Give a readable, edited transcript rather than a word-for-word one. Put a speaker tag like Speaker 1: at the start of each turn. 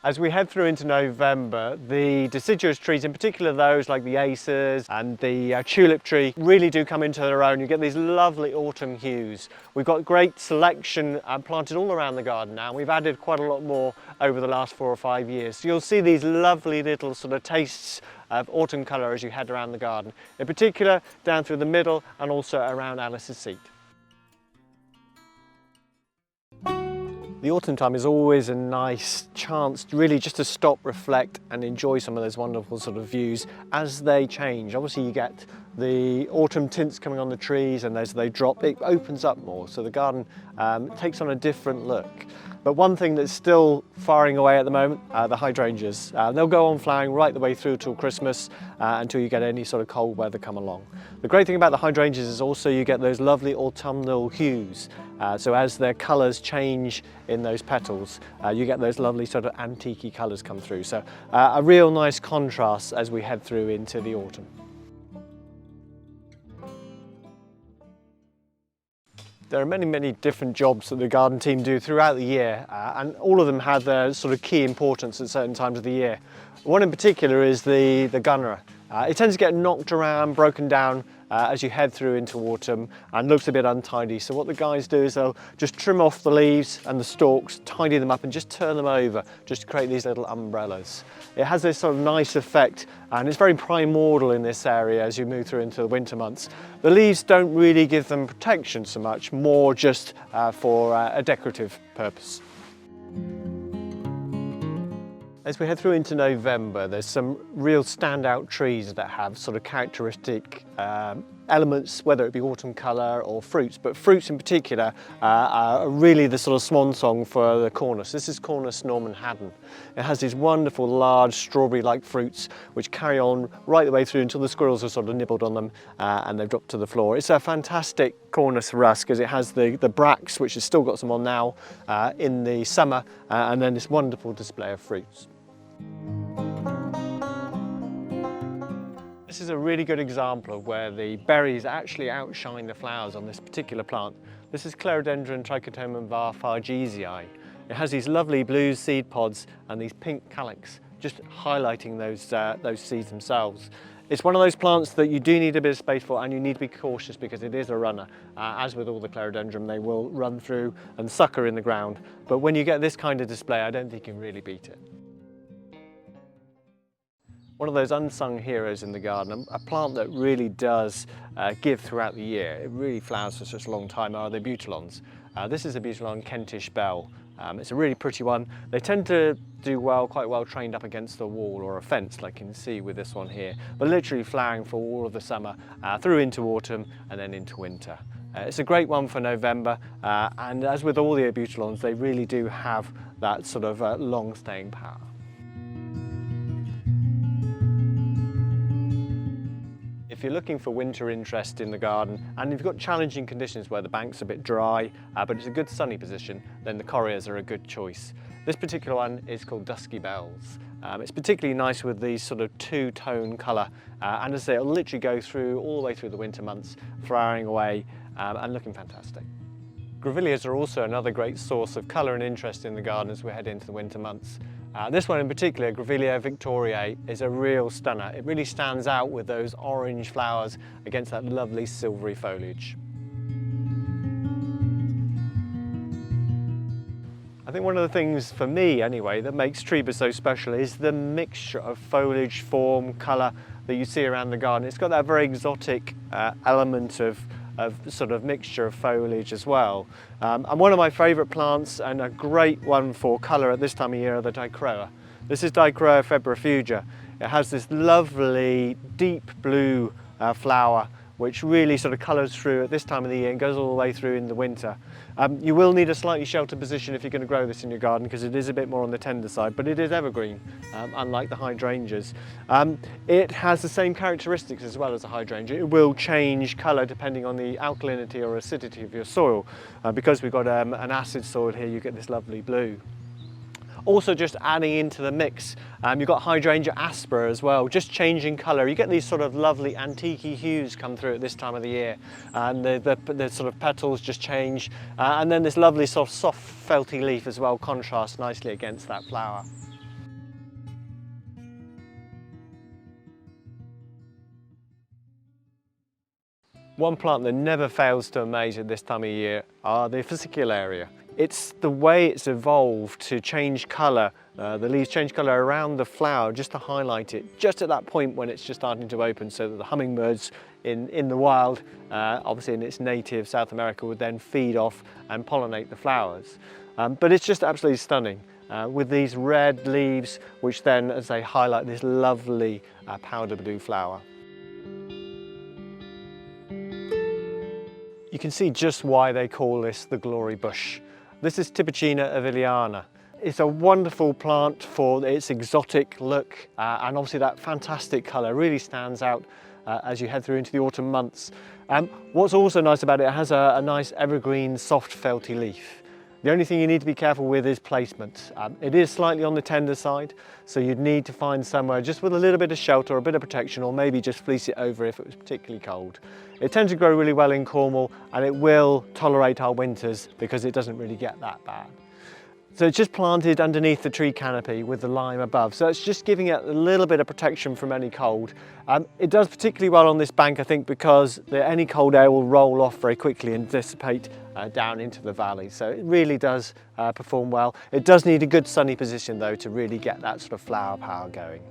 Speaker 1: As we head through into November, the deciduous trees, in particular those like the Acers and the tulip tree, really do come into their own. You get these lovely autumn hues. We've got great selection planted all around the garden now. We've added quite a lot more over the last 4 or 5 years. So you'll see these lovely little sort of tastes of autumn colour as you head around the garden, in particular down through the middle and also around Alice's seat. The autumn time is always a nice chance really just to stop, reflect and enjoy some of those wonderful sort of views as they change. Obviously you get the autumn tints coming on the trees, and as they drop it opens up more, so the garden takes on a different look. But one thing that's still firing away at the moment, the hydrangeas. They'll go on flowering right the way through till Christmas until you get any sort of cold weather come along. The great thing about the hydrangeas is also you get those lovely autumnal hues. So as their colours change in those petals, you get those lovely sort of antique-y colours come through. So a real nice contrast as we head through into the autumn. There are many different jobs that the garden team do throughout the year, and all of them have their sort of key importance at certain times of the year. One in particular is the gunnera. It tends to get knocked around, broken down as you head through into autumn, and looks a bit untidy. So what the guys do is they'll just trim off the leaves and the stalks, tidy them up and just turn them over just to create these little umbrellas. It has this sort of nice effect, and it's very primordial in this area as you move through into the winter months. The leaves don't really give them protection so much, more just for a decorative purpose. As we head through into November, there's some real standout trees that have sort of characteristic elements, whether it be autumn colour or fruits, but fruits in particular are really the sort of swan song for the Cornus. This is Cornus Norman Haden. It has these wonderful large strawberry-like fruits which carry on right the way through until the squirrels have sort of nibbled on them and they've dropped to the floor. It's a fantastic Cornus rusk because it has the bracts, which has still got some on now in the summer, and then this wonderful display of fruits. This is a really good example of where the berries actually outshine the flowers on this particular plant. This is clerodendron tricomin var faresi. It has these lovely blue seed pods and these pink calyx, just highlighting those seeds themselves. It's one of those plants that you do need a bit of space for, and you need to be cautious because it is a runner. As with all the clerodendron, they will run through and sucker in the ground. But when you get this kind of display, I don't think you can really beat it. One of those unsung heroes in the garden, a plant that really does give throughout the year, it really flowers for such a long time, are the butylons. This is a butylon Kentish bell. It's a really pretty one. They tend to do quite well trained up against a wall or a fence, like you can see with this one here, but literally flowering for all of the summer, through into autumn and then into winter. It's a great one for November, and as with all the butylons, they really do have that sort of long staying power. If you're looking for winter interest in the garden and you've got challenging conditions where the bank's a bit dry but it's a good sunny position, then the correas are a good choice. This particular one is called Dusky Bells. It's particularly nice with these sort of two-tone colour, and as I say, it'll literally go through all the way through the winter months, flowering away and looking fantastic. Gravilias are also another great source of colour and interest in the garden as we head into the winter months. This one in particular, Gravila Victoria, is a real stunner. It really stands out with those orange flowers against that lovely silvery foliage. I think one of the things, for me anyway, that makes Trebah so special is the mixture of foliage, form, colour that you see around the garden. It's got that very exotic element of sort of mixture of foliage as well. And one of my favourite plants, and a great one for colour at this time of year, are the Dicroa. This is Dicroa febrifuga. It has this lovely deep blue flower which really sort of colours through at this time of the year and goes all the way through in the winter. You will need a slightly sheltered position if you're going to grow this in your garden because it is a bit more on the tender side, but it is evergreen, unlike the hydrangeas. It has the same characteristics as well as the hydrangea. It will change colour depending on the alkalinity or acidity of your soil. Because we've got an acid soil here, you get this lovely blue. Also, just adding into the mix, you've got hydrangea aspera as well, just changing colour. You get these sort of lovely antique-y hues come through at this time of the year, and the sort of petals just change, and then this lovely soft felty leaf as well contrasts nicely against that flower. One plant that never fails to amaze at this time of year are the fascicularia. It's the way it's evolved to change colour. The leaves change colour around the flower just to highlight it, just at that point when it's just starting to open, so that the hummingbirds in the wild, obviously in its native South America, would then feed off and pollinate the flowers. But it's just absolutely stunning with these red leaves, which then, as they highlight this lovely powder blue flower. You can see just why they call this the glory bush. This is Tiina aviliana. It's a wonderful plant for its exotic look and obviously that fantastic colour really stands out as you head through into the autumn months. What's also nice about it has a nice evergreen soft felty leaf. The only thing you need to be careful with is placement. It is slightly on the tender side, so you'd need to find somewhere just with a little bit of shelter, a bit of protection, or maybe just fleece it over if it was particularly cold. It tends to grow really well in Cornwall and it will tolerate our winters because it doesn't really get that bad. So it's just planted underneath the tree canopy with the lime above, so it's just giving it a little bit of protection from any cold. It does particularly well on this bank, I think, because any cold air will roll off very quickly and dissipate down into the valley, so it really does perform well. It does need a good sunny position though to really get that sort of flower power going.